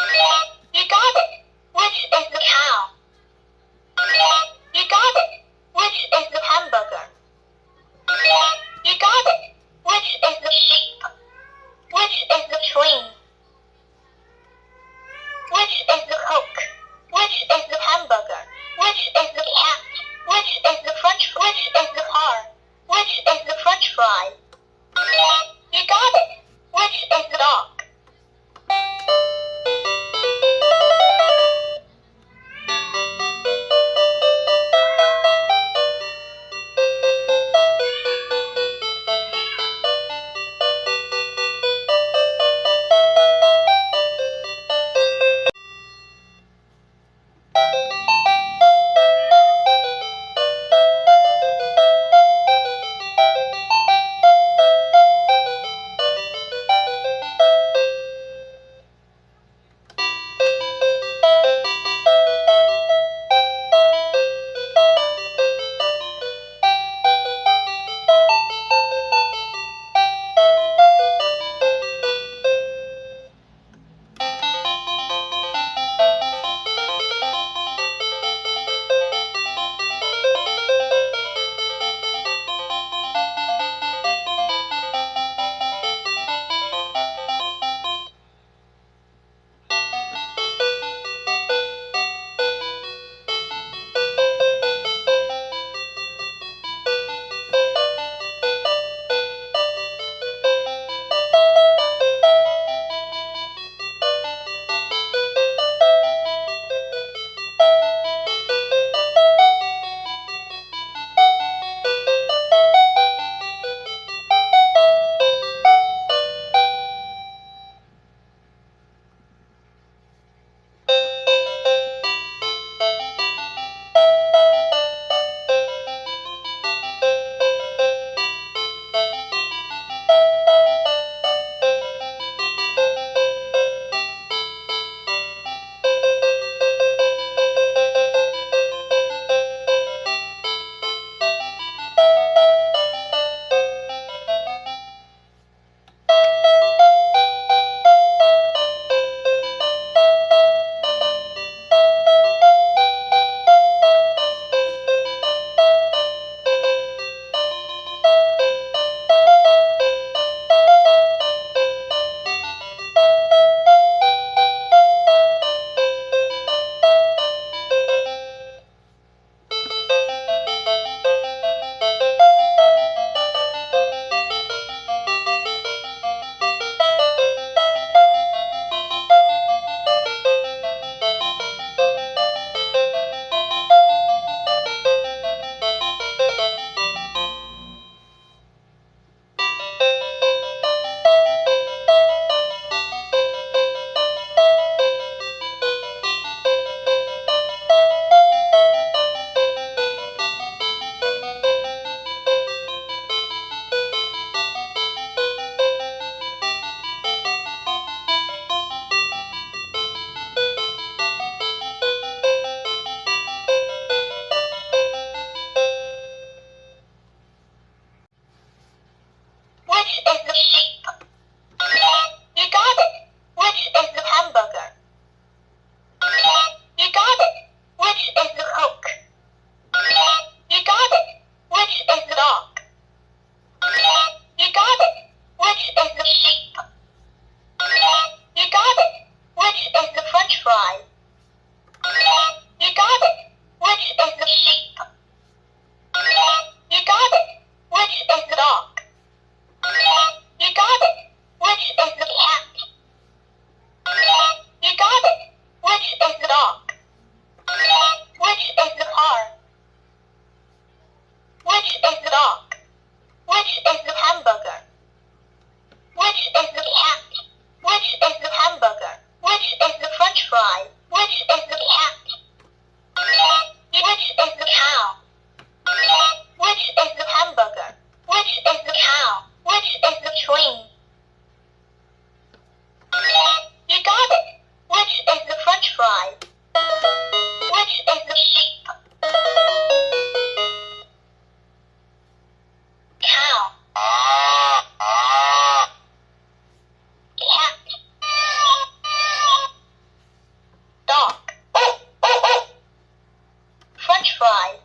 You got it. Which is the cow? You got it. Which is the hamburger? You got it. Which is the sheep? Which is the train? Which is the Coke? Which is the hamburger? Which is the cat? Which is the Which is the car? Which is the French fry? You got it. Which is the dog? Which is the sheep? You got it. Which is the hamburger? You got it. Which is the Coke? You got it. Which is the dog? You got it. Which is the sheep? You got it. Which is the French fry? You got it. Which is the sheep? You got it. Which is the dog? You got it. Which is the cat? You got it. Which is the dog? Which is the car? Which is the dog? Which is the hamburger? Which is the cat? Which is the hamburger? Which is the French fry? fly.